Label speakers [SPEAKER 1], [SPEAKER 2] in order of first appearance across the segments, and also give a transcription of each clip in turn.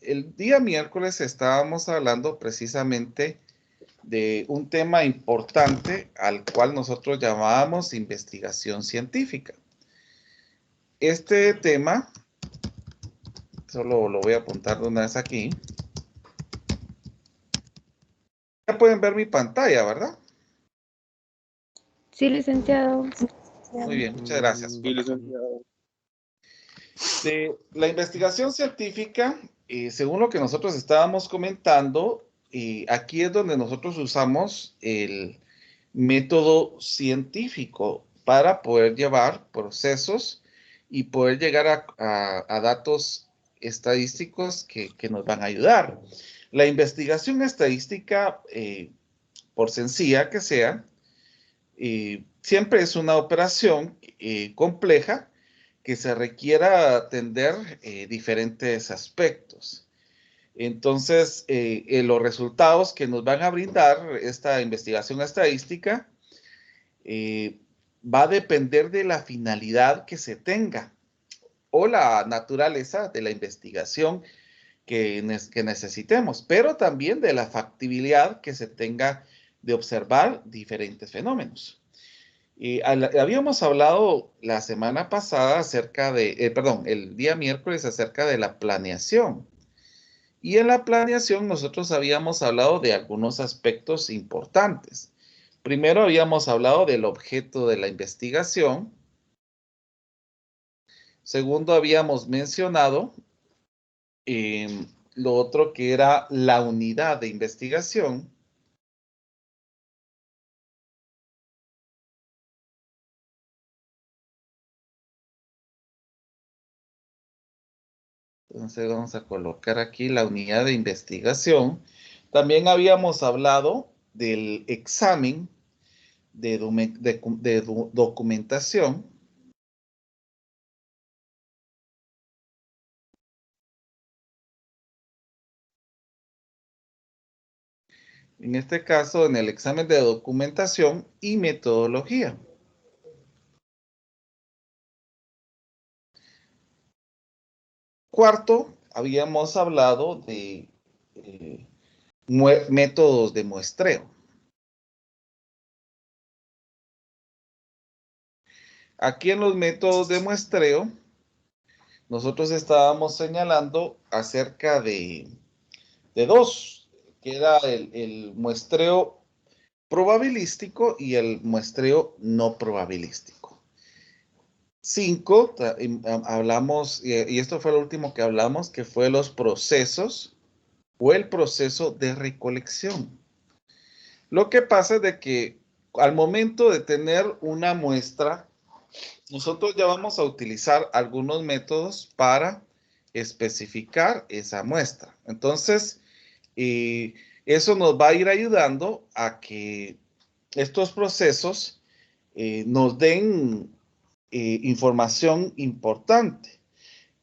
[SPEAKER 1] El día miércoles estábamos hablando precisamente de un tema importante al cual nosotros llamábamos investigación científica. Este tema, solo lo voy a apuntar de una vez aquí. Ya pueden ver mi pantalla, ¿verdad?
[SPEAKER 2] Sí, licenciado.
[SPEAKER 1] Muy bien, muchas gracias.
[SPEAKER 3] Sí, licenciado.
[SPEAKER 1] De la investigación científica, según lo que nosotros estábamos comentando, aquí es donde nosotros usamos el método científico para poder llevar procesos y poder llegar a datos estadísticos que nos van a ayudar. La investigación estadística, por sencilla que sea, siempre es una operación compleja que se requiera atender diferentes aspectos. Entonces, los resultados que nos van a brindar esta investigación estadística va a depender de la finalidad que se tenga o la naturaleza de la investigación que necesitemos, pero también de la factibilidad que se tenga de observar diferentes fenómenos. Habíamos hablado la semana pasada acerca de, el día miércoles acerca de la planeación. Y en la planeación nosotros habíamos hablado de algunos aspectos importantes. Primero habíamos hablado del objeto de la investigación. Segundo, habíamos mencionado lo otro que era la unidad de investigación. Entonces vamos a colocar aquí la unidad de investigación. También habíamos hablado del examen de documentación. En este caso, en el examen de documentación y metodología. Cuarto, habíamos hablado de métodos de muestreo. Aquí en los métodos de muestreo, nosotros estábamos señalando acerca de dos, que era el muestreo probabilístico y el muestreo no probabilístico. 5, hablamos, y esto fue lo último que hablamos, que fue los procesos o el proceso de recolección. Lo que pasa es de que al momento de tener una muestra, nosotros ya vamos a utilizar algunos métodos para especificar esa muestra. Entonces, eso nos va a ir ayudando a que estos procesos nos den información importante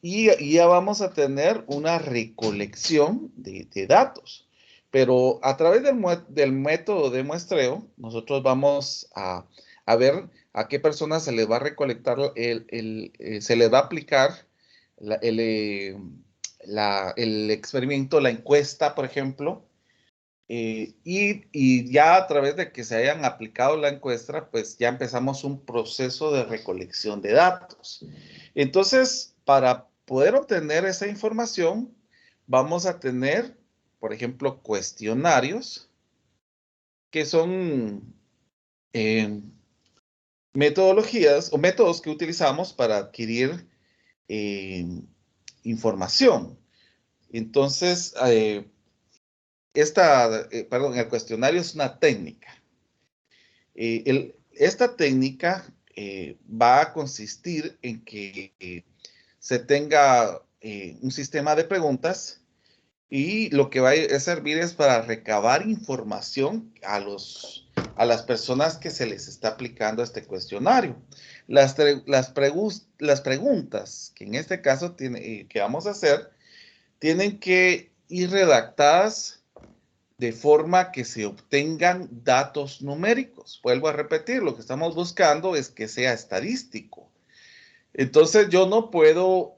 [SPEAKER 1] y ya vamos a tener una recolección de datos. Pero a través del método de muestreo, nosotros vamos a ver a qué personas se les va a recolectar, se les va a aplicar el experimento, la encuesta, por ejemplo, y ya a través de que se hayan aplicado la encuesta, pues ya empezamos un proceso de recolección de datos. Entonces, para poder obtener esa información, vamos a tener, por ejemplo, cuestionarios, que son metodologías o métodos que utilizamos para adquirir información. Entonces, el cuestionario es una técnica. Esta técnica va a consistir en que se tenga un sistema de preguntas y lo que va a servir es para recabar información a las personas que se les está aplicando este cuestionario. Las preguntas que en este caso que vamos a hacer tienen que ir redactadas de forma que se obtengan datos numéricos. Vuelvo a repetir, lo que estamos buscando es que sea estadístico. Entonces yo no puedo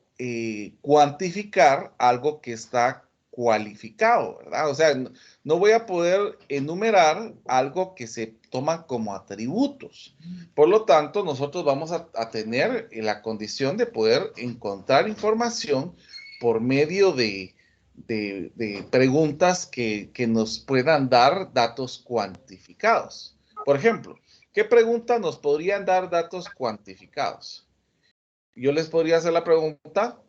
[SPEAKER 1] cuantificar algo que está cualificado, ¿verdad? O sea, no voy a poder enumerar algo que se toma como atributos. Por lo tanto, nosotros vamos a tener la condición de poder encontrar información por medio de preguntas que nos puedan dar datos cuantificados. Por ejemplo, ¿qué preguntas nos podrían dar datos cuantificados? Yo les podría hacer la pregunta,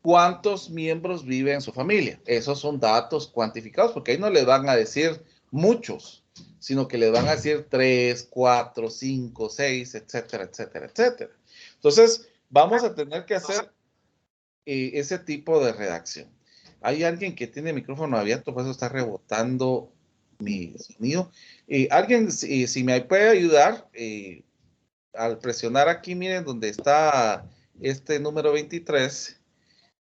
[SPEAKER 1] ¿cuántos miembros viven en su familia? Esos son datos cuantificados, porque ahí no les van a decir muchos, sino que les van a decir 3, 4, 5, 6, etcétera, etcétera, etcétera. Entonces, vamos a tener que hacer ese tipo de redacción. Hay alguien que tiene el micrófono abierto, por eso está rebotando mi sonido. Alguien, si me puede ayudar, al presionar aquí, miren donde está este número 23,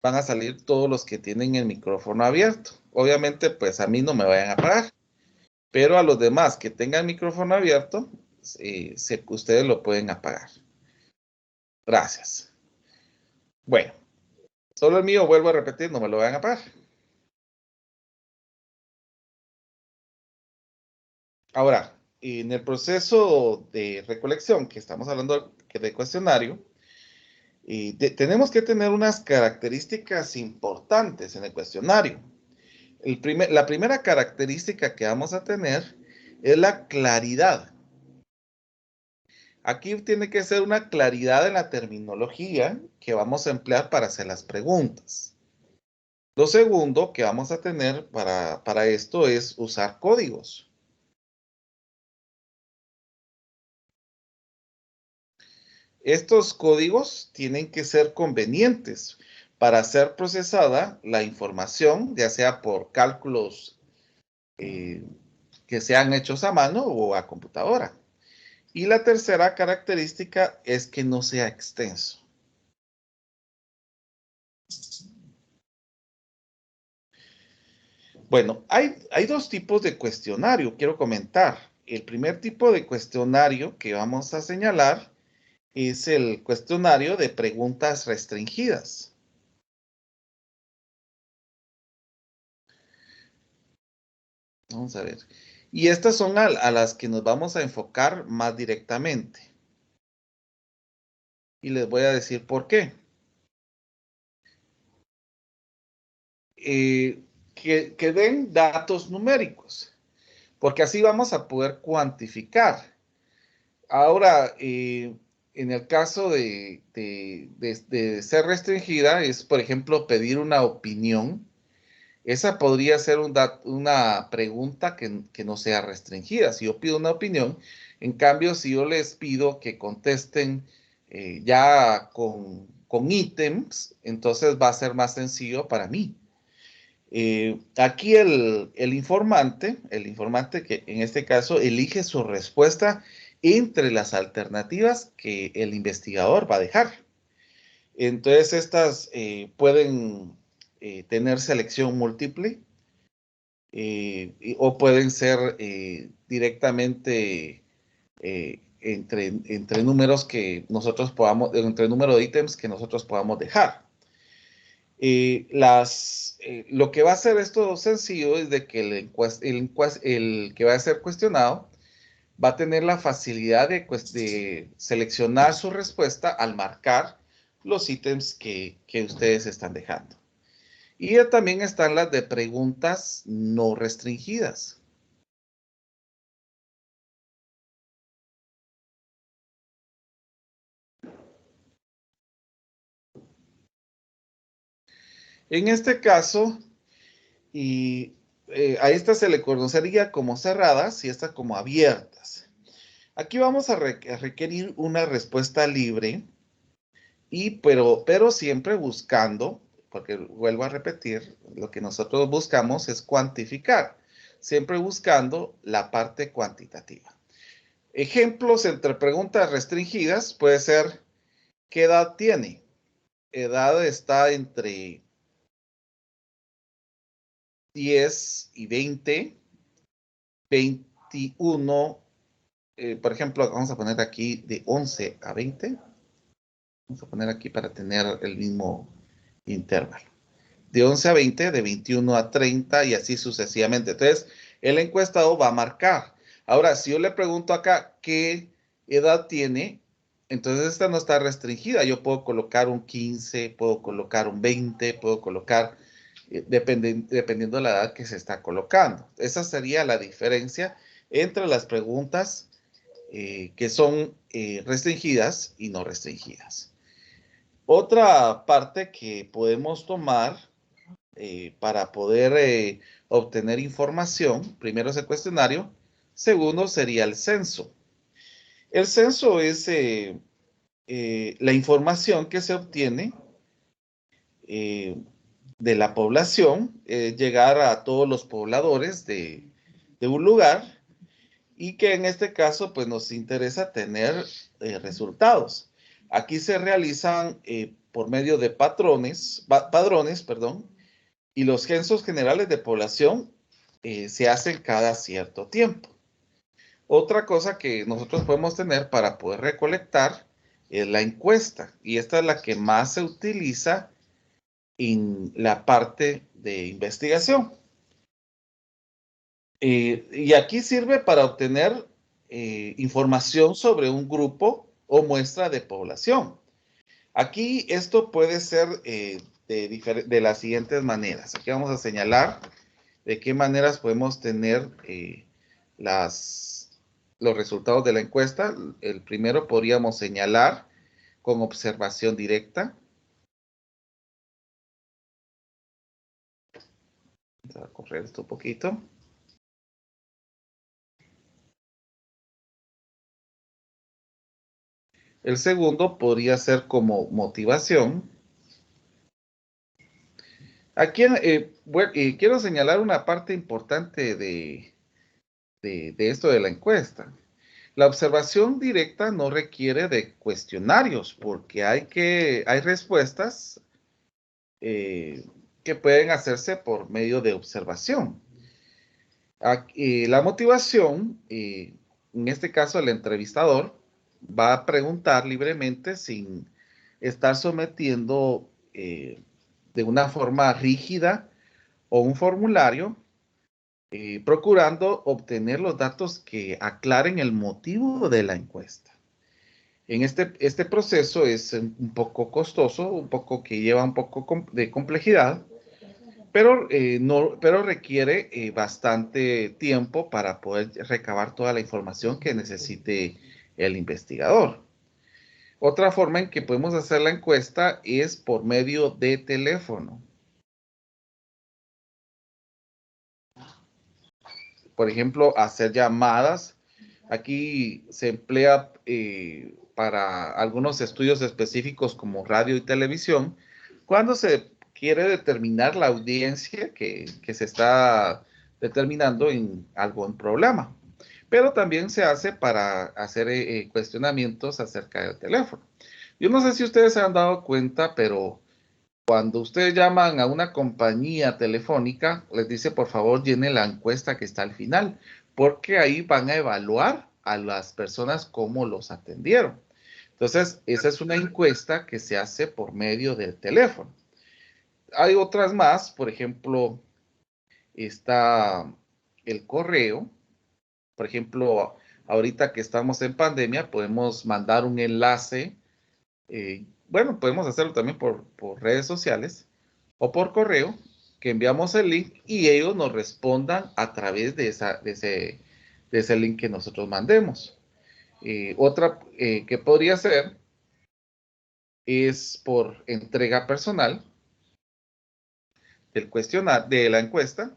[SPEAKER 1] van a salir todos los que tienen el micrófono abierto. Obviamente, pues a mí no me vayan a pagar, pero a los demás que tengan el micrófono abierto, ustedes lo pueden apagar. Gracias. Bueno, solo el mío, vuelvo a repetir, no me lo vayan a pagar. Ahora, en el proceso de recolección que estamos hablando de cuestionario, tenemos que tener unas características importantes en el cuestionario. La primera característica que vamos a tener es la claridad. Aquí tiene que ser una claridad en la terminología que vamos a emplear para hacer las preguntas. Lo segundo que vamos a tener para esto es usar códigos. Estos códigos tienen que ser convenientes para ser procesada la información, ya sea por cálculos que sean hechos a mano o a computadora. Y la tercera característica es que no sea extenso. Bueno, hay dos tipos de cuestionario, quiero comentar. El primer tipo de cuestionario que vamos a señalar es el cuestionario de preguntas restringidas. Vamos a ver. Y estas son a las que nos vamos a enfocar más directamente. Y les voy a decir por qué. Que den datos numéricos, porque así vamos a poder cuantificar. Ahora, en el caso de ser restringida, es, por ejemplo, pedir una opinión. Esa podría ser una pregunta que no sea restringida. Si yo pido una opinión, en cambio, si yo les pido que contesten ya con ítems, entonces va a ser más sencillo para mí. Aquí el informante que en este caso elige su respuesta entre las alternativas que el investigador va a dejar. Entonces, estas pueden tener selección múltiple o pueden ser directamente entre números que nosotros podamos, entre número de ítems que nosotros podamos dejar. Lo que va a hacer esto sencillo es de que el que va a ser cuestionado va a tener la facilidad de seleccionar su respuesta al marcar los ítems que ustedes están dejando. Y también están las de preguntas no restringidas. En este caso, a esta se le conocería como cerradas y esta como abiertas. Aquí vamos a requerir una respuesta libre, pero siempre buscando, porque vuelvo a repetir, lo que nosotros buscamos es cuantificar, siempre buscando la parte cuantitativa. Ejemplos entre preguntas restringidas puede ser, ¿qué edad tiene? Edad está entre 10 y 20, 21, por ejemplo, vamos a poner aquí de 11 a 20. Vamos a poner aquí para tener el mismo intervalo. De 11 a 20, de 21 a 30 y así sucesivamente. Entonces, el encuestado va a marcar. Ahora, si yo le pregunto acá qué edad tiene, entonces esta no está restringida. Yo puedo colocar un 15, puedo colocar un 20, puedo colocar, dependiendo de la edad que se está colocando. Esa sería la diferencia entre las preguntas que son restringidas y no restringidas. Otra parte que podemos tomar para poder obtener información, primero es el cuestionario, segundo sería el censo. El censo es la información que se obtiene de la población, llegar a todos los pobladores de un lugar y que en este caso pues nos interesa tener resultados. Aquí se realizan por medio de padrones, perdón, y los censos generales de población se hacen cada cierto tiempo. Otra cosa que nosotros podemos tener para poder recolectar es la encuesta, y esta es la que más se utiliza en la parte de investigación. Y aquí sirve para obtener información sobre un grupo o muestra de población. Aquí esto puede ser de las siguientes maneras. Aquí vamos a señalar de qué maneras podemos tener los resultados de la encuesta. El primero podríamos señalar con observación directa. Voy a correr esto un poquito. El segundo podría ser como motivación. Aquí quiero señalar una parte importante de esto de la encuesta. La observación directa no requiere de cuestionarios porque hay respuestas que pueden hacerse por medio de observación. Aquí, la motivación, en este caso el entrevistador, va a preguntar libremente sin estar sometiendo de una forma rígida o un formulario, procurando obtener los datos que aclaren el motivo de la encuesta. En este proceso es un poco costoso, un poco que lleva un poco de complejidad, pero, pero requiere bastante tiempo para poder recabar toda la información que necesite el investigador. Otra forma en que podemos hacer la encuesta es por medio de teléfono. Por ejemplo, hacer llamadas. Aquí se emplea para algunos estudios específicos como radio y televisión, cuando se quiere determinar la audiencia que se está determinando en algún problema. Pero también se hace para hacer cuestionamientos acerca del teléfono. Yo no sé si ustedes se han dado cuenta, pero cuando ustedes llaman a una compañía telefónica, les dice, por favor, llene la encuesta que está al final, porque ahí van a evaluar a las personas cómo los atendieron. Entonces, esa es una encuesta que se hace por medio del teléfono. Hay otras más, por ejemplo, está el correo. Por ejemplo, ahorita que estamos en pandemia, podemos mandar un enlace. Bueno, podemos hacerlo también por redes sociales o por correo, que enviamos el link y ellos nos respondan a través de ese link que nosotros mandemos. Otra que podría ser es por entrega personal del cuestionario, de la encuesta,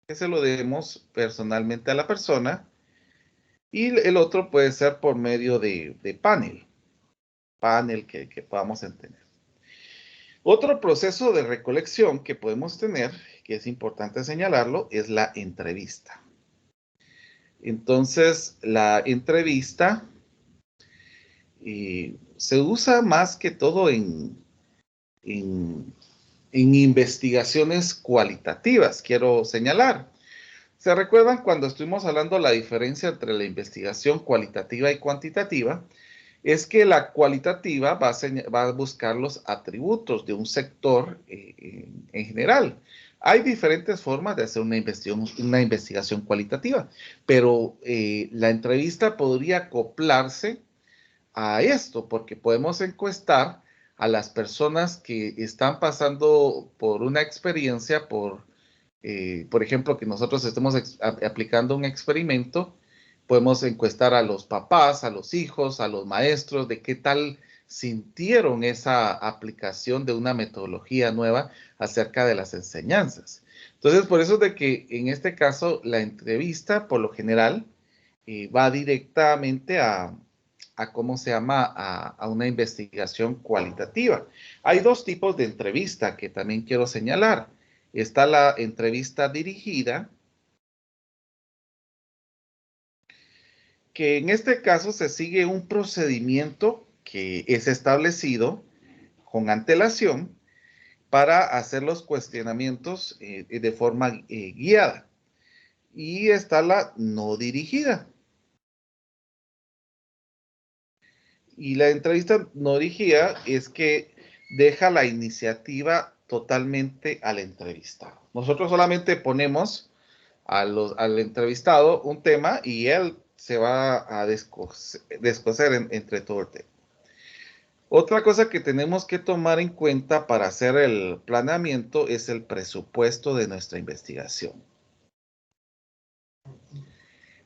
[SPEAKER 1] que se lo demos personalmente a la persona, y el otro puede ser por medio de panel que podamos tener. Otro proceso de recolección que podemos tener, que es importante señalarlo, es la entrevista. Entonces, la entrevista se usa más que todo en investigaciones cualitativas, quiero señalar. ¿Se recuerdan cuando estuvimos hablando de la diferencia entre la investigación cualitativa y cuantitativa? es que la cualitativa va a buscar los atributos de un sector en general. Hay diferentes formas de hacer una investigación cualitativa, pero la entrevista podría acoplarse a esto, porque podemos encuestar a las personas que están pasando por una experiencia, por ejemplo, que nosotros estemos aplicando un experimento, podemos encuestar a los papás, a los hijos, a los maestros, de qué tal sintieron esa aplicación de una metodología nueva acerca de las enseñanzas. Entonces, por eso es de que en este caso la entrevista, por lo general, va directamente a ¿cómo se llama? A una investigación cualitativa. Hay dos tipos de entrevista que también quiero señalar. Está la entrevista dirigida, que en este caso se sigue un procedimiento que es establecido con antelación para hacer los cuestionamientos de forma guiada. Y está la no dirigida. Y la entrevista no dirigida es que deja la iniciativa totalmente al entrevistado. Nosotros solamente ponemos al entrevistado un tema y él se va a descoser entre todo el tema. Otra cosa que tenemos que tomar en cuenta para hacer el planeamiento es el presupuesto de nuestra investigación.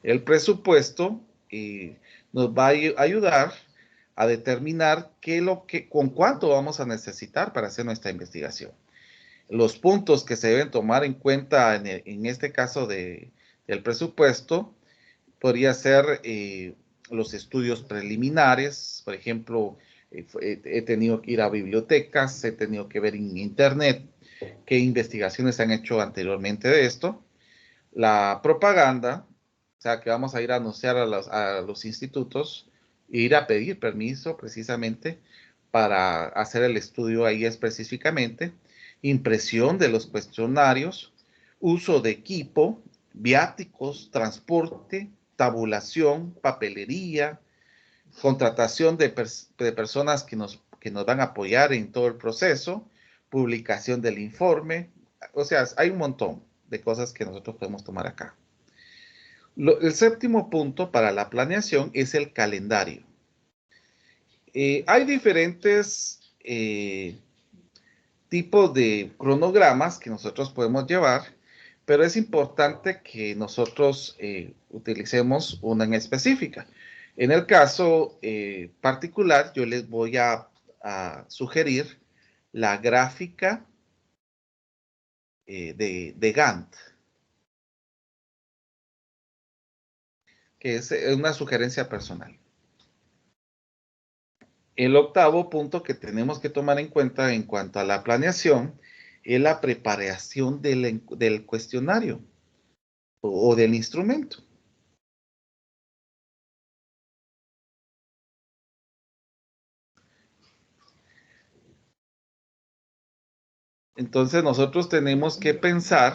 [SPEAKER 1] El presupuesto nos va a ayudar a determinar con cuánto vamos a necesitar para hacer nuestra investigación. Los puntos que se deben tomar en cuenta en este caso del presupuesto podría ser los estudios preliminares. Por ejemplo, he tenido que ir a bibliotecas, he tenido que ver en internet qué investigaciones se han hecho anteriormente de esto. La propaganda, o sea, que vamos a ir a anunciar a los institutos e ir a pedir permiso precisamente para hacer el estudio ahí específicamente. Impresión de los cuestionarios, uso de equipo, viáticos, transporte, tabulación, papelería, contratación de personas que nos van a apoyar en todo el proceso, publicación del informe. O sea, hay un montón de cosas que nosotros podemos tomar acá. El séptimo punto para la planeación es el calendario. Hay diferentes tipos de cronogramas que nosotros podemos llevar, pero es importante que nosotros utilicemos una en específica. En el caso particular, yo les voy a sugerir la gráfica de Gantt, que es una sugerencia personal. El octavo punto que tenemos que tomar en cuenta en cuanto a la planeación es la preparación del cuestionario o del instrumento. Entonces nosotros tenemos que pensar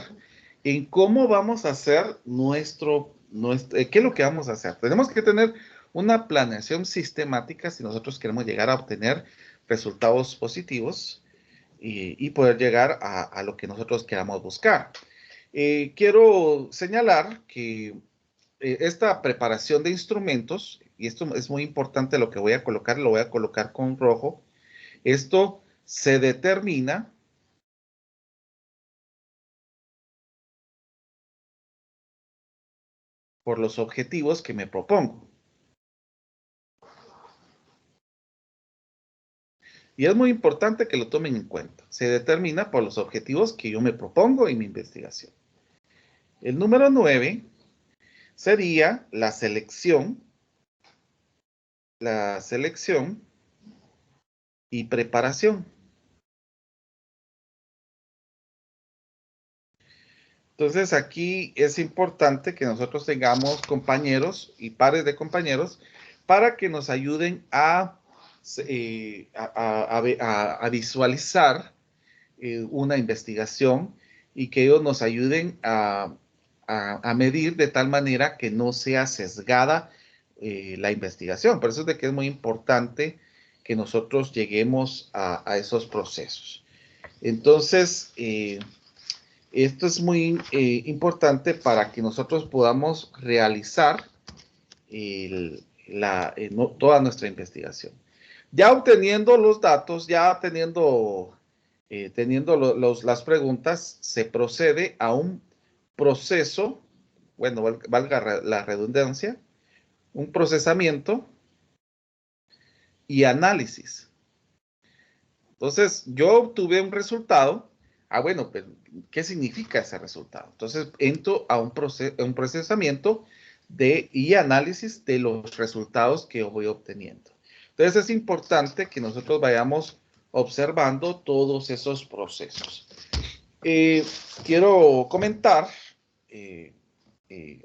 [SPEAKER 1] en cómo vamos a hacer qué es lo que vamos a hacer. Tenemos que tener una planeación sistemática si nosotros queremos llegar a obtener resultados positivos y poder llegar a lo que nosotros queramos buscar. Quiero señalar que esta preparación de instrumentos, y esto es muy importante lo que voy a colocar, lo voy a colocar con rojo, esto se determina por los objetivos que me propongo. Y es muy importante que lo tomen en cuenta. Se determina por los objetivos que yo me propongo en mi investigación. El número 9 sería la selección y preparación. Entonces aquí es importante que nosotros tengamos compañeros y pares de compañeros para que nos ayuden a visualizar una investigación y que ellos nos ayuden a medir de tal manera que no sea sesgada la investigación. Por eso es de que es muy importante que nosotros lleguemos a esos procesos. Entonces, esto es muy importante para que nosotros podamos realizar toda nuestra investigación. Ya obteniendo los datos, ya teniendo las preguntas, se procede a un proceso, bueno, valga la redundancia, un procesamiento y análisis. Entonces, yo obtuve un resultado. Bueno, pero ¿qué significa ese resultado? Entonces, entro a un procesamiento y análisis de los resultados que yo voy obteniendo. Entonces, es importante que nosotros vayamos observando todos esos procesos. Quiero comentar,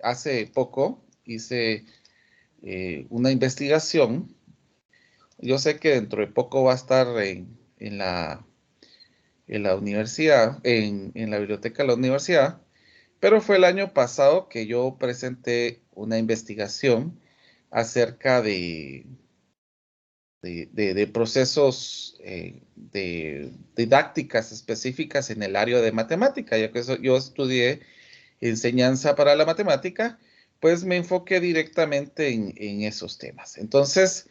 [SPEAKER 1] hace poco hice una investigación. Yo sé que dentro de poco va a estar en la universidad, en la biblioteca de la universidad, pero fue el año pasado que yo presenté una investigación acerca de procesos de didácticas específicas en el área de matemática, ya que yo estudié enseñanza para la matemática, pues me enfoqué directamente en esos temas. Entonces,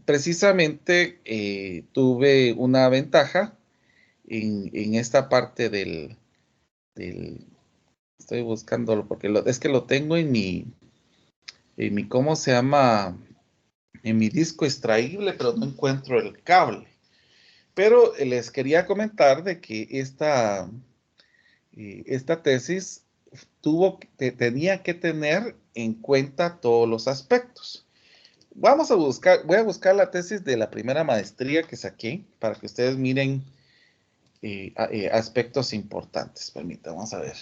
[SPEAKER 1] precisamente tuve una ventaja en esta parte estoy buscándolo porque es que lo tengo en mi, ¿cómo se llama? En mi disco extraíble, pero no encuentro el cable. Pero les quería comentar de que esta tesis tenía que tener en cuenta todos los aspectos. Voy a buscar la tesis de la primera maestría que saqué para que ustedes miren aspectos importantes. Permítanme, vamos a ver.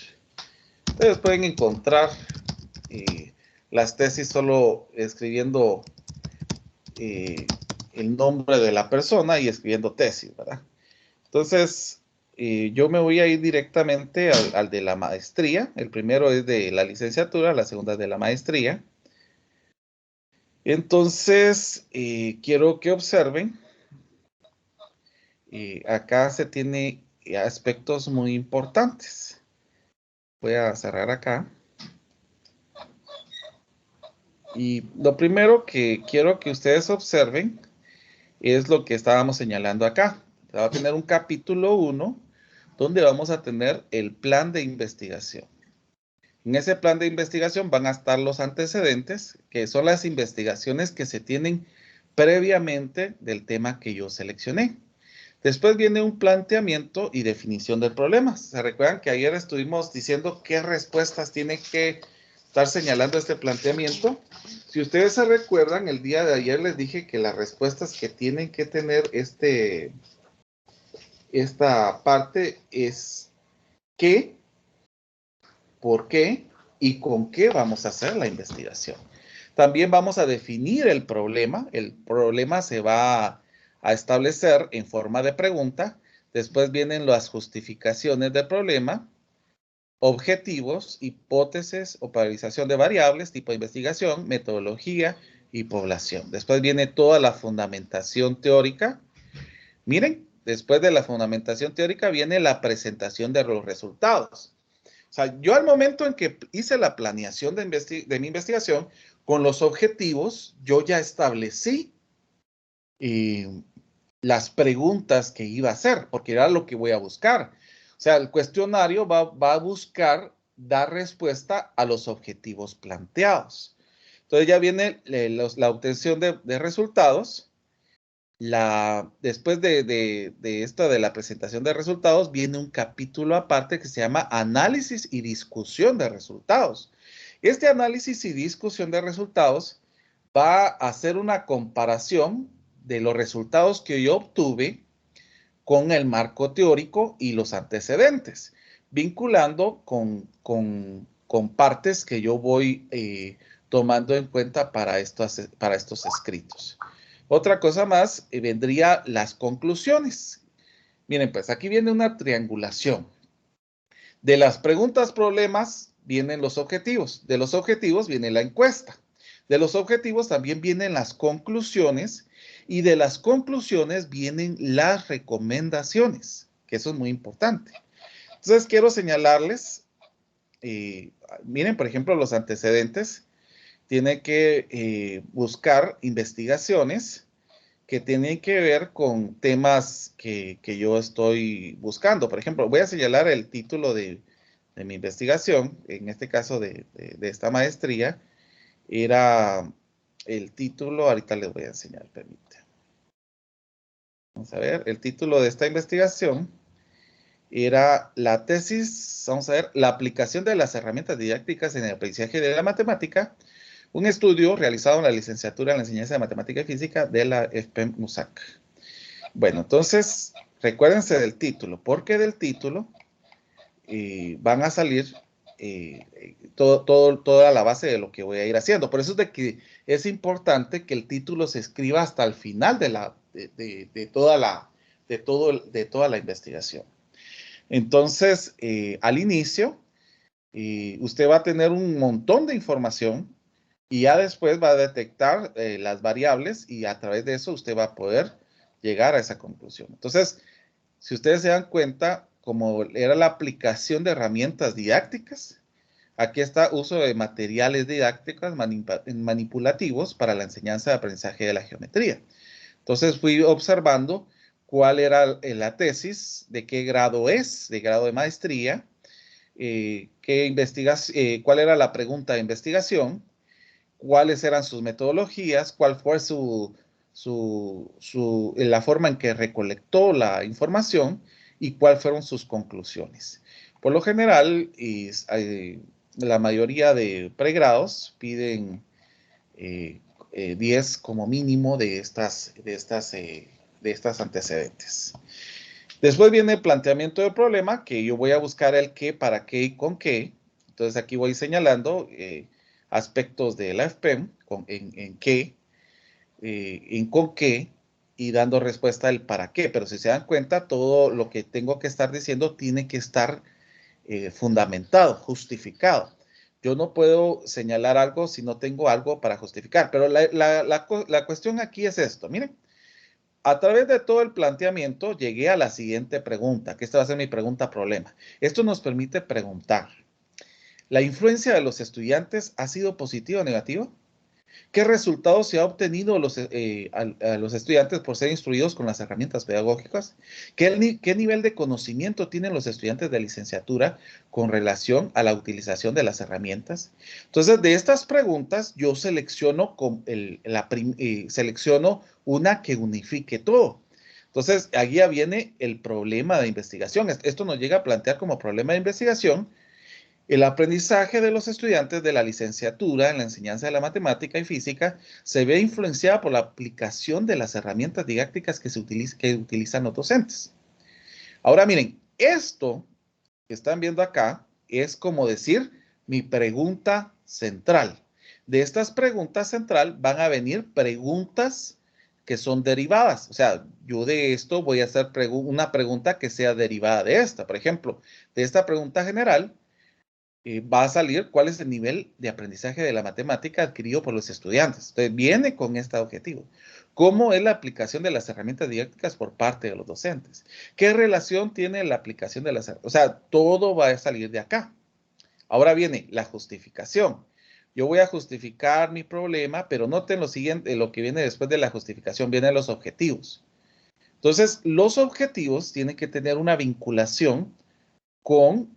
[SPEAKER 1] Ustedes pueden encontrar las tesis solo escribiendo el nombre de la persona y escribiendo tesis, ¿verdad? Entonces, yo me voy a ir directamente al de la maestría. El primero es de la licenciatura, la segunda es de la maestría. Entonces, quiero que observen, acá se tiene aspectos muy importantes. Voy a cerrar acá. Y lo primero que quiero que ustedes observen es lo que estábamos señalando acá. Va a tener un capítulo 1 donde vamos a tener el plan de investigación. En ese plan de investigación van a estar los antecedentes, que son las investigaciones que se tienen previamente del tema que yo seleccioné. Después viene un planteamiento y definición del problema. ¿Se recuerdan que ayer estuvimos diciendo qué respuestas tiene que estar señalando este planteamiento? Si ustedes se recuerdan, el día de ayer les dije que las respuestas que tienen que tener esta parte es qué, por qué y con qué vamos a hacer la investigación. También vamos a definir el problema. El problema se va a establecer en forma de pregunta. Después vienen las justificaciones del problema, objetivos, hipótesis o priorización de variables, tipo de investigación, metodología y población. Después viene toda la fundamentación teórica. Miren, después de la fundamentación teórica viene la presentación de los resultados. O sea, yo al momento en que hice la planeación de mi investigación, con los objetivos, yo ya establecí las preguntas que iba a hacer, porque era lo que voy a buscar. O sea, el cuestionario va a buscar dar respuesta a los objetivos planteados. Entonces ya viene la obtención de resultados. Después de esto de la presentación de resultados, viene un capítulo aparte que se llama análisis y discusión de resultados. Este análisis y discusión de resultados va a hacer una comparación de los resultados que yo obtuve con el marco teórico y los antecedentes, vinculando con partes que yo voy tomando en cuenta para estos escritos. Otra cosa más, vendría las conclusiones. Miren, pues aquí viene una triangulación. De las preguntas problemas vienen los objetivos. De los objetivos viene la encuesta. De los objetivos también vienen las conclusiones y de las conclusiones vienen las recomendaciones, que eso es muy importante. Entonces, quiero señalarles, miren, por ejemplo, los antecedentes. Tiene que buscar investigaciones que tienen que ver con temas que yo estoy buscando. Por ejemplo, voy a señalar el título de mi investigación, en este caso de esta maestría, era el título, ahorita les voy a enseñar, permítanme. Vamos a ver, el título de esta investigación era la tesis, vamos a ver, la aplicación de las herramientas didácticas en el aprendizaje de la matemática, un estudio realizado en la licenciatura en la enseñanza de matemática y física de la FPEM-USAC. Bueno, entonces, recuérdense del título, porque del título van a salir toda la base de lo que voy a ir haciendo. Por eso es de que es importante que el título se escriba hasta el final de toda la investigación. Entonces, al inicio, usted va a tener un montón de información y ya después va a detectar las variables y a través de eso usted va a poder llegar a esa conclusión. Entonces, si ustedes se dan cuenta, como era la aplicación de herramientas didácticas, aquí está uso de materiales didácticos manipulativos para la enseñanza de aprendizaje de la geometría. Entonces fui observando cuál era la tesis, de qué grado es, de grado de maestría, cuál era la pregunta de investigación, cuáles eran sus metodologías, cuál fue la forma en que recolectó la información y cuáles fueron sus conclusiones. Por lo general, la mayoría de pregrados piden 10 como mínimo de estas antecedentes. Después viene el planteamiento del problema, que yo voy a buscar el qué, para qué y con qué. Entonces aquí voy señalando aspectos de la FPEM, en qué, en con qué, y dando respuesta al para qué. Pero si se dan cuenta, todo lo que tengo que estar diciendo tiene que estar fundamentado, justificado. Yo no puedo señalar algo si no tengo algo para justificar. Pero la cuestión aquí es esto. Miren, a través de todo el planteamiento llegué a la siguiente pregunta, que esta va a ser mi pregunta problema. Esto nos permite preguntar, ¿la influencia de los estudiantes ha sido positiva o negativa? ¿Qué resultados se ha obtenido a los estudiantes por ser instruidos con las herramientas pedagógicas? ¿Qué nivel de conocimiento tienen los estudiantes de licenciatura con relación a la utilización de las herramientas? Entonces, de estas preguntas, yo selecciono una que unifique todo. Entonces, ahí ya viene el problema de investigación. Esto nos llega a plantear como problema de investigación el aprendizaje de los estudiantes de la licenciatura en la enseñanza de la matemática y física se ve influenciada por la aplicación de las herramientas didácticas que utilizan los docentes. Ahora miren, esto que están viendo acá es como decir mi pregunta central. De estas preguntas central van a venir preguntas que son derivadas. O sea, yo de esto voy a hacer una pregunta que sea derivada de esta. Por ejemplo, de esta pregunta general, va a salir cuál es el nivel de aprendizaje de la matemática adquirido por los estudiantes. Entonces, viene con este objetivo. ¿Cómo es la aplicación de las herramientas didácticas por parte de los docentes? ¿Qué relación tiene la aplicación de las herramientas? O sea, todo va a salir de acá. Ahora viene la justificación. Yo voy a justificar mi problema, pero noten lo siguiente, lo que viene después de la justificación, vienen los objetivos. Entonces, los objetivos tienen que tener una vinculación con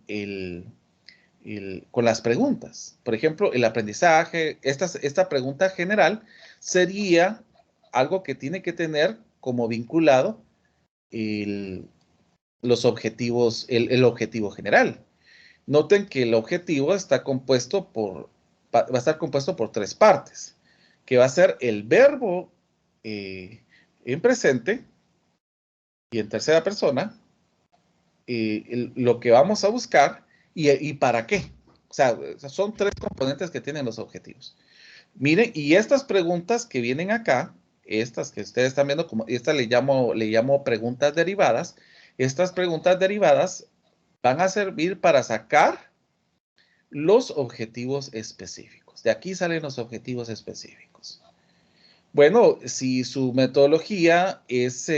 [SPEAKER 1] con las preguntas. Por ejemplo, el aprendizaje, esta pregunta general sería algo que tiene que tener como vinculado los objetivos, el objetivo general. Noten que el objetivo está compuesto va a estar compuesto por tres partes, que va a ser el verbo en presente y en tercera persona, lo que vamos a buscar y para qué. O sea, son tres componentes que tienen los objetivos. Miren, y estas preguntas que vienen acá, estas que ustedes están viendo, como esta le llamo preguntas derivadas. Estas preguntas derivadas van a servir para sacar los objetivos específicos. De aquí salen los objetivos específicos. Bueno, si su metodología es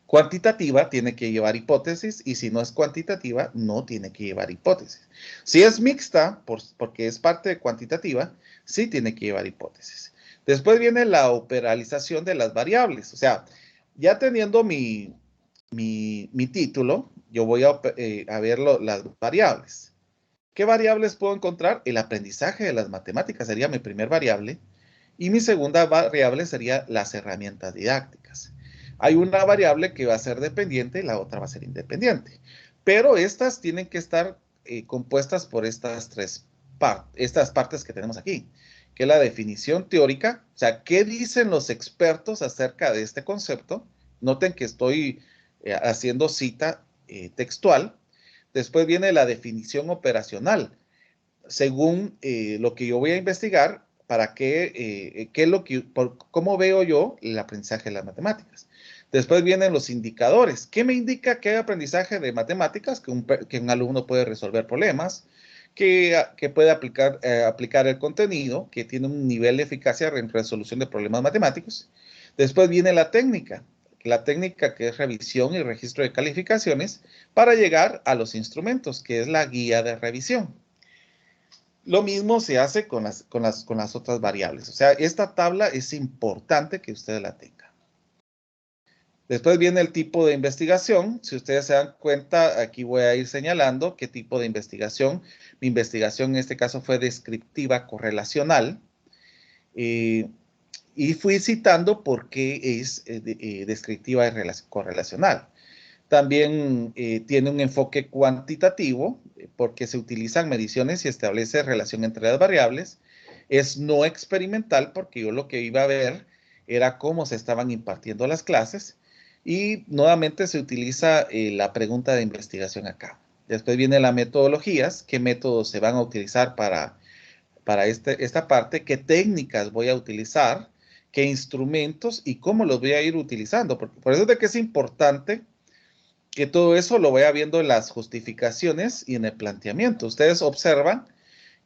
[SPEAKER 1] cuantitativa, tiene que llevar hipótesis, y si no es cuantitativa, no tiene que llevar hipótesis. Si es mixta, porque es parte cuantitativa, sí tiene que llevar hipótesis. Después viene la operalización de las variables. O sea, ya teniendo mi título, yo voy a ver las variables. ¿Qué variables puedo encontrar? El aprendizaje de las matemáticas sería mi primer variable. Y mi segunda variable sería las herramientas didácticas. Hay una variable que va a ser dependiente y la otra va a ser independiente. Pero estas tienen que estar compuestas por estas partes que tenemos aquí, que es la definición teórica. O sea, ¿qué dicen los expertos acerca de este concepto? Noten que estoy haciendo cita textual. Después viene la definición operacional. Según lo que yo voy a investigar, para qué es lo que, cómo veo yo el aprendizaje de las matemáticas. Después vienen los indicadores. ¿Qué me indica que hay aprendizaje de matemáticas? Que un alumno puede resolver problemas, que puede aplicar el contenido, que tiene un nivel de eficacia en resolución de problemas matemáticos. Después viene la técnica que es revisión y registro de calificaciones, para llegar a los instrumentos, que es la guía de revisión. Lo mismo se hace con las otras variables. O sea, esta tabla es importante que ustedes la tengan. Después viene el tipo de investigación. Si ustedes se dan cuenta, aquí voy a ir señalando qué tipo de investigación. Mi investigación en este caso fue descriptiva correlacional. Y fui citando por qué es descriptiva y correlacional. También tiene un enfoque cuantitativo, porque se utilizan mediciones y establece relación entre las variables. Es no experimental, porque yo lo que iba a ver era cómo se estaban impartiendo las clases. Y nuevamente se utiliza la pregunta de investigación acá. Después viene las metodologías, qué métodos se van a utilizar para esta parte, qué técnicas voy a utilizar, qué instrumentos y cómo los voy a ir utilizando. Por eso es de que es importante que todo eso lo vaya viendo en las justificaciones y en el planteamiento. Ustedes observan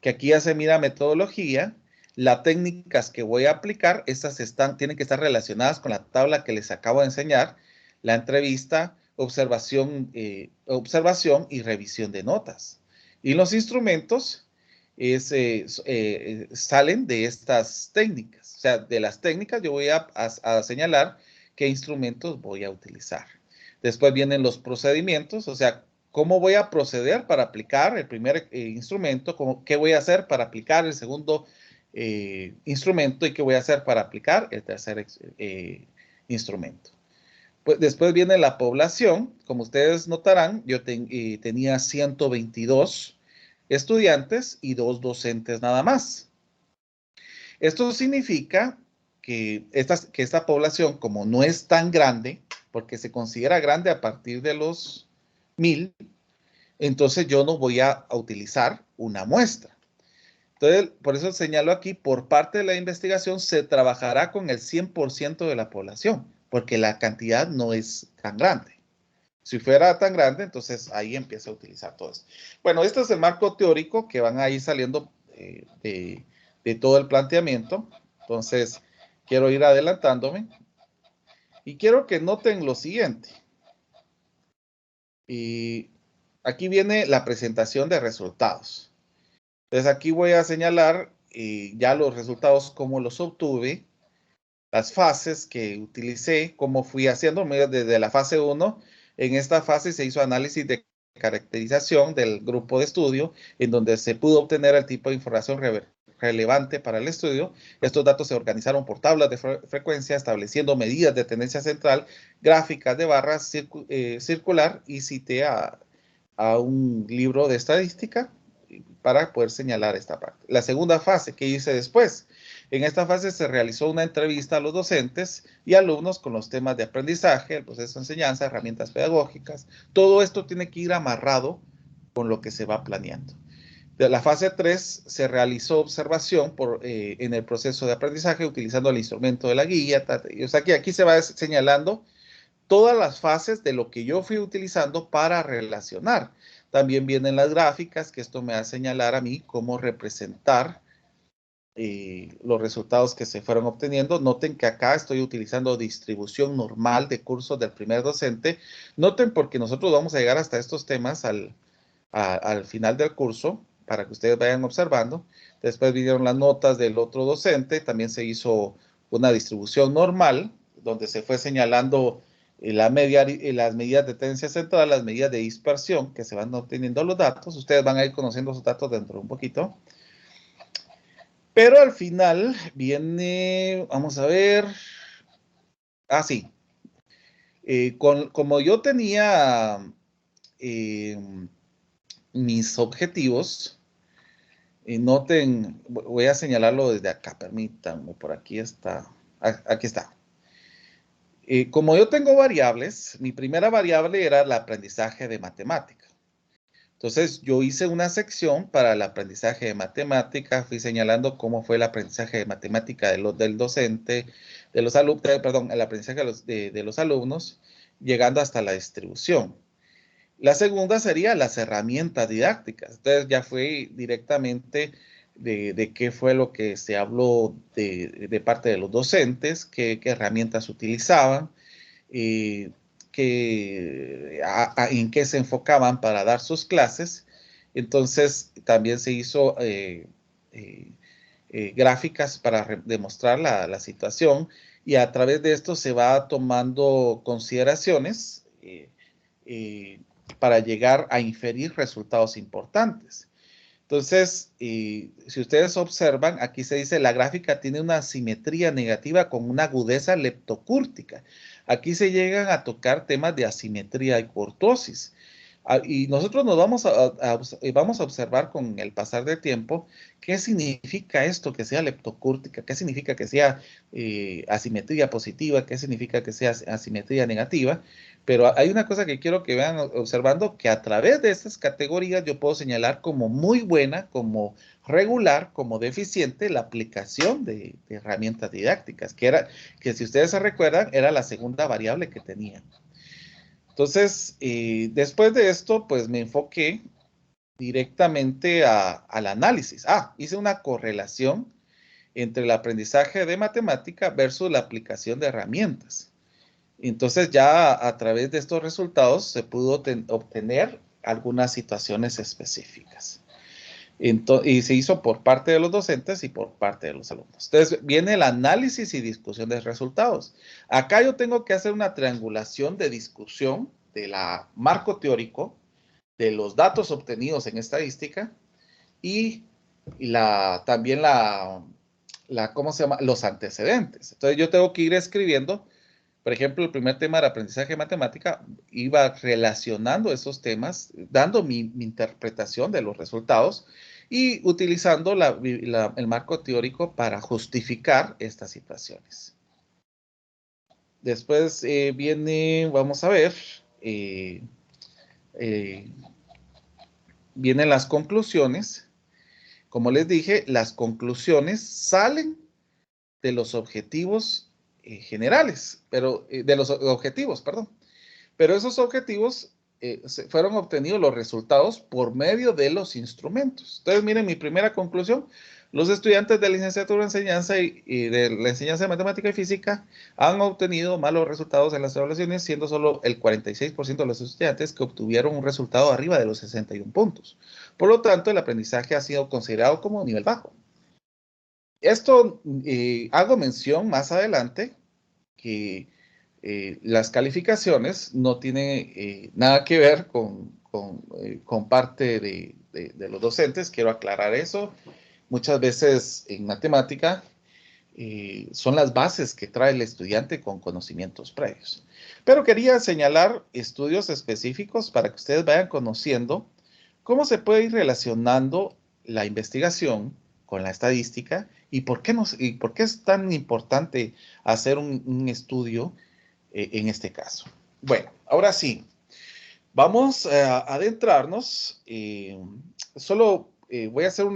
[SPEAKER 1] que aquí ya se mira metodología, las técnicas que voy a aplicar, estas tienen que estar relacionadas con la tabla que les acabo de enseñar, la entrevista, observación y revisión de notas. Y los instrumentos salen de estas técnicas. O sea, de las técnicas yo voy a señalar qué instrumentos voy a utilizar. Después vienen los procedimientos, o sea, cómo voy a proceder para aplicar el primer instrumento, qué voy a hacer para aplicar el segundo instrumento y qué voy a hacer para aplicar el tercer instrumento. Pues después viene la población. Como ustedes notarán, yo tenía 122 estudiantes y 2 docentes nada más. Esto significa que esta población, como no es tan grande, porque se considera grande a partir de los 1000, entonces yo no voy a utilizar una muestra. Entonces, por eso señalo aquí, por parte de la investigación se trabajará con el 100% de la población, porque la cantidad no es tan grande. Si fuera tan grande, entonces ahí empieza a utilizar todo esto. Bueno, este es el marco teórico que van a ir saliendo de todo el planteamiento. Entonces, quiero ir adelantándome. Y quiero que noten lo siguiente. Y aquí viene la presentación de resultados. Entonces, aquí voy a señalar ya los resultados, cómo los obtuve, las fases que utilicé, cómo fui haciendo desde la fase 1. En esta fase se hizo análisis de caracterización del grupo de estudio, en donde se pudo obtener el tipo de información relevante para el estudio. Estos datos se organizaron por tablas de frecuencia, estableciendo medidas de tendencia central, gráficas de barras circular, y cité a un libro de estadística para poder señalar esta parte. La segunda fase que hice después. En esta fase se realizó una entrevista a los docentes y alumnos con los temas de aprendizaje, el proceso de enseñanza, herramientas pedagógicas. Todo esto tiene que ir amarrado con lo que se va planeando. De la fase 3 se realizó observación en el proceso de aprendizaje utilizando el instrumento de la guía. O sea, aquí se va señalando todas las fases de lo que yo fui utilizando para relacionar. También vienen las gráficas, que esto me va a señalar a mí cómo representar los resultados que se fueron obteniendo. Noten que acá estoy utilizando distribución normal de cursos del primer docente. Noten porque nosotros vamos a llegar hasta estos temas al final del curso para que ustedes vayan observando. Después vinieron las notas del otro docente. También se hizo una distribución normal donde se fue señalando las medidas de tendencia central, las medidas de dispersión que se van obteniendo los datos. Ustedes van a ir conociendo esos datos dentro de un poquito. Pero al final viene, vamos a ver, sí, como yo tenía mis objetivos, noten, voy a señalarlo desde acá, permítanme, por aquí está, aquí está. Como yo tengo variables, mi primera variable era el aprendizaje de matemática. Entonces, yo hice una sección para el aprendizaje de matemática, fui señalando cómo fue el aprendizaje de matemática del docente, de los alumnos, perdón, el aprendizaje de los alumnos, llegando hasta la distribución. La segunda sería las herramientas didácticas. Entonces, ya fue directamente de qué fue lo que se habló de parte de los docentes, qué herramientas utilizaban, en qué se enfocaban para dar sus clases. Entonces, también se hizo gráficas para demostrar la situación y a través de esto se va tomando consideraciones para llegar a inferir resultados importantes. Entonces, si ustedes observan, aquí se dice la gráfica tiene una simetría negativa con una agudeza leptocúrtica. Aquí se llegan a tocar temas de asimetría y cortosis. Y nosotros nos vamos a observar con el pasar del tiempo qué significa esto que sea leptocúrtica, qué significa que sea asimetría positiva, qué significa que sea asimetría negativa. Pero hay una cosa que quiero que vean observando, que a través de estas categorías yo puedo señalar como muy buena, como regular, como deficiente la aplicación de herramientas didácticas, que si ustedes se recuerdan, era la segunda variable que tenía. Entonces, después de esto, pues me enfoqué directamente al análisis. Hice una correlación entre el aprendizaje de matemática versus la aplicación de herramientas. Entonces, ya a través de estos resultados se pudo obtener algunas situaciones específicas. Y se hizo por parte de los docentes y por parte de los alumnos. Entonces, viene el análisis y discusión de resultados. Acá yo tengo que hacer una triangulación de discusión del marco teórico, de los datos obtenidos en estadística y también ¿cómo se llama? Los antecedentes. Entonces, yo tengo que ir escribiendo, por ejemplo, el primer tema de aprendizaje de matemática, iba relacionando esos temas, dando mi interpretación de los resultados y utilizando el marco teórico para justificar estas situaciones. Después viene, vamos a ver, vienen las conclusiones. Como les dije, las conclusiones salen de los objetivos generales, de los objetivos, perdón. Pero esos objetivos fueron obtenidos los resultados por medio de los instrumentos. Entonces, miren, mi primera conclusión, los estudiantes de licenciatura en enseñanza y de la enseñanza de matemática y física han obtenido malos resultados en las evaluaciones, siendo solo el 46% de los estudiantes que obtuvieron un resultado arriba de los 61 puntos. Por lo tanto, el aprendizaje ha sido considerado como nivel bajo. Esto hago mención más adelante que las calificaciones no tienen nada que ver con parte de los docentes. Quiero aclarar eso. Muchas veces en matemática son las bases que trae el estudiante con conocimientos previos. Pero quería señalar estudios específicos para que ustedes vayan conociendo cómo se puede ir relacionando la investigación con la estadística y por qué es tan importante hacer un estudio en este caso. Bueno, ahora sí, vamos a adentrarnos. Solo voy a hacer un